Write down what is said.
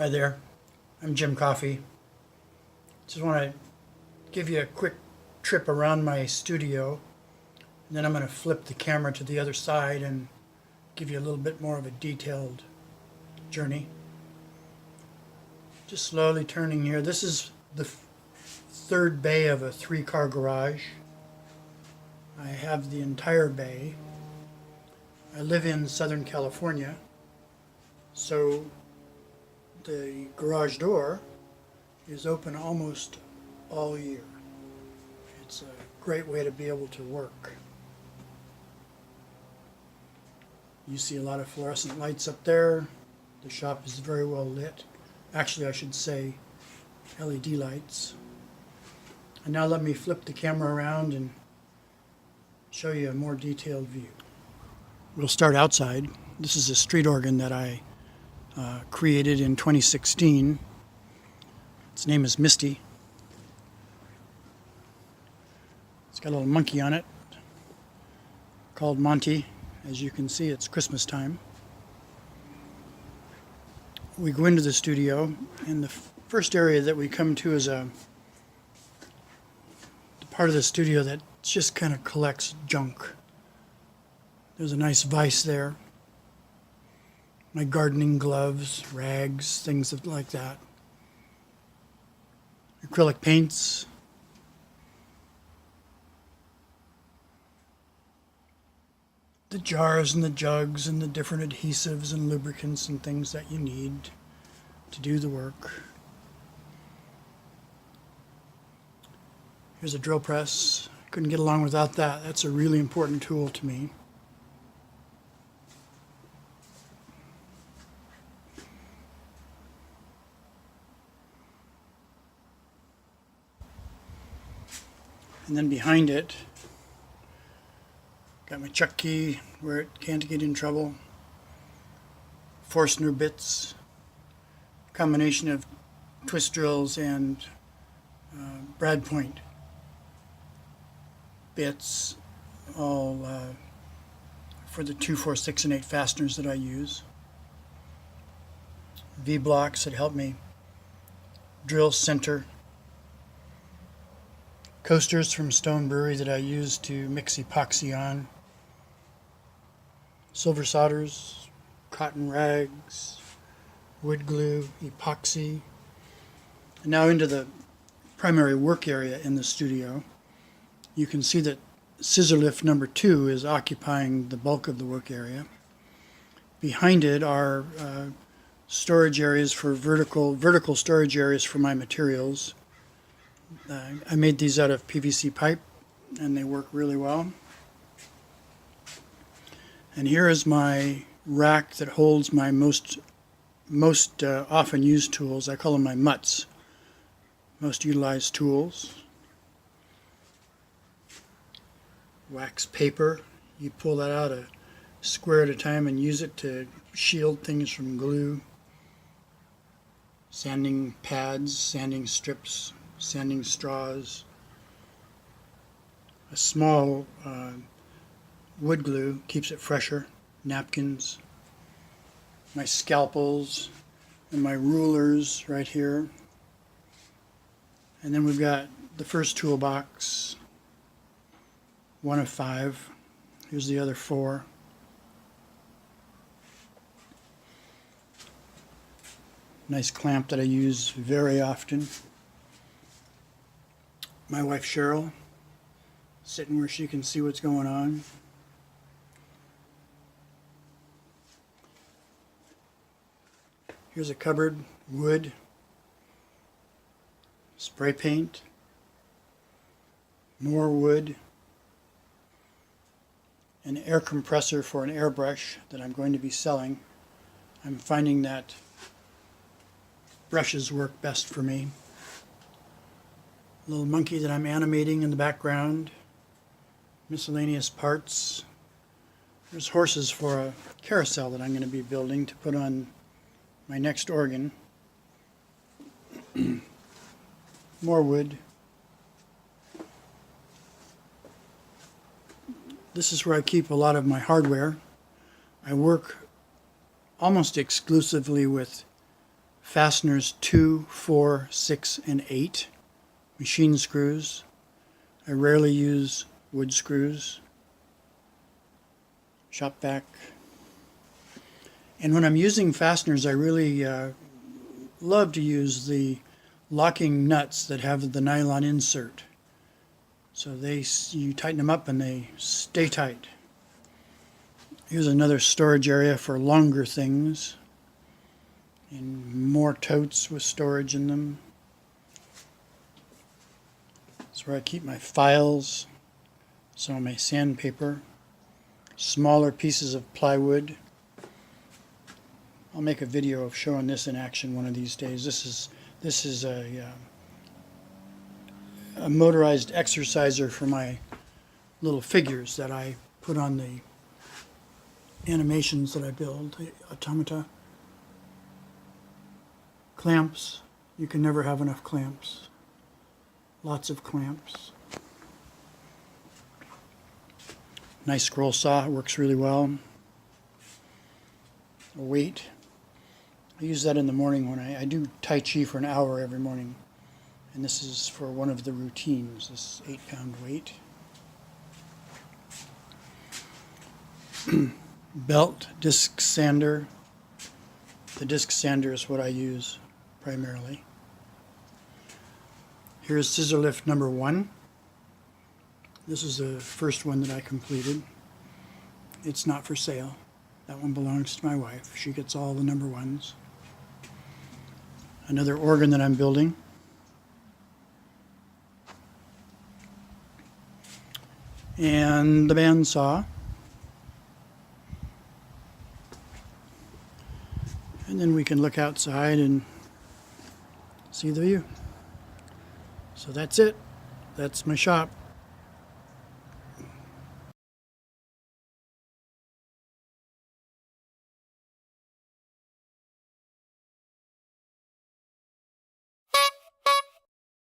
Hi there, I'm Jim Coffey. Just want to give you a quick trip around my studio, and then I'm going to flip the camera to the other side and give you a little bit more of a detailed journey. Just slowly turning here. This is the third bay of a three-car garage. I have the entire bay. I live in Southern California, so the garage door is open almost all year. It's a great way to be able to work. You see a lot of fluorescent lights up there. The shop is very well lit. Actually, I should say LED lights. And now let me flip the camera around and show you a more detailed view. We'll start outside. This is a street organ that I created in 2016. Its name is Misty. It's got a little monkey on it called Monty. As you can see, it's Christmas time. We go into the studio, and the first area that we come to is the part of the studio that just kind of collects junk. There's a nice vise there. My gardening gloves, rags, things like that. Acrylic paints. The jars and the jugs and the different adhesives and lubricants and things that you need to do the work. Here's a drill press. Couldn't get along without that. That's a really important tool to me. And then behind it, got my chuck key where it can't get in trouble. Forstner bits, combination of twist drills and brad point bits, all for the 2, 4, 6, and 8 fasteners that I use. V-blocks that help me drill center. Coasters from Stone Brewery that I use to mix epoxy on. Silver solders, cotton rags, wood glue, epoxy. And now into the primary work area in the studio. You can see that scissor lift number 2 is occupying the bulk of the work area. Behind it are storage areas for vertical storage areas for my materials. I made these out of PVC pipe, and they work really well. And here is my rack that holds my most often used tools. I call them my mutts, most utilized tools. Wax paper. You pull that out a square at a time and use it to shield things from glue. Sanding pads, sanding strips, sanding straws. A small wood glue keeps it fresher. Napkins. My scalpels and my rulers right here. And then we've got the first toolbox, 1 of 5. Here's the other 4. Nice clamp that I use very often. My wife Cheryl, sitting where she can see what's going on. Here's a cupboard, wood, spray paint, more wood, an air compressor for an airbrush that I'm going to be selling. I'm finding that brushes work best for me. Little monkey that I'm animating in the background. Miscellaneous parts. There's horses for a carousel that I'm going to be building to put on my next organ. More wood. This is where I keep a lot of my hardware. I work almost exclusively with fasteners 2, 4, 6, and 8, machine screws. I rarely use wood screws. Shop vac. And when I'm using fasteners, I really love to use the locking nuts that have the nylon insert. So you tighten them up and they stay tight. Here's another storage area for longer things and more totes with storage in them. That's where I keep my files, some of my sandpaper, smaller pieces of plywood. I'll make a video of showing this in action one of these days. This is a motorized exerciser for my little figures that I put on the animations that I build, the automata. Clamps. You can never have enough clamps. Lots of clamps. Nice scroll saw, it works really well. A weight. I use that in the morning when I do Tai Chi for an hour every morning. And this is for one of the routines, this 8-pound weight. Belt, disc sander. The disc sander is what I use primarily. Here's scissor lift number 1. This is the first one that I completed. It's not for sale. That one belongs to my wife. She gets all the number 1s. Another organ that I'm building. And the bandsaw. And then we can look outside and see the view. So that's it. That's my shop.